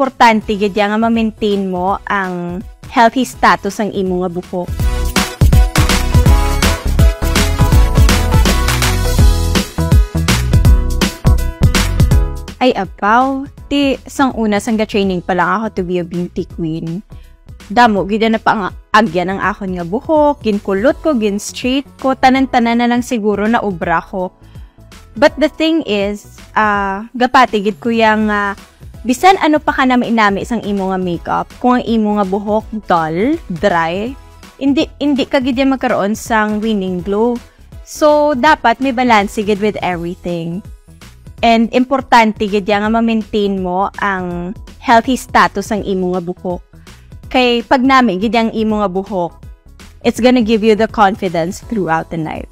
importante gid nga ma-maintain mo ang healthy status ang imo nga buhok. Ay apaw, sang una sang training pa lang ako to be a beauty queen. Damo, gid na pa ang agyan ang akon nga buhok, ginkulot ko, gin-straight ko, tanan-tanan na lang siguro na ubra ko. But the thing is, gapati gid ko yang bisan ano pa ka na mainami isang imo nga makeup, kung ang imo nga buhok dull, dry, hindi ka gid magkaroon sang winning glow. So, dapat may balance gid with everything. And importante gid nga ma-maintain mo ang healthy status ang imo nga buhok. Kay pag nami gid ang imo nga buhok, it's gonna give you the confidence throughout the night.